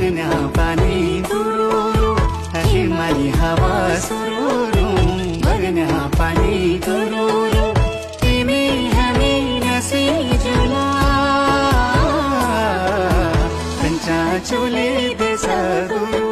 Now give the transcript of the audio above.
बगन्या पानी तुरुरु हिमाली हावा सुरुरु बगन्या पानी तुरुरु तिमी हामी नसिजुला कञ्चा चुली देश गुरु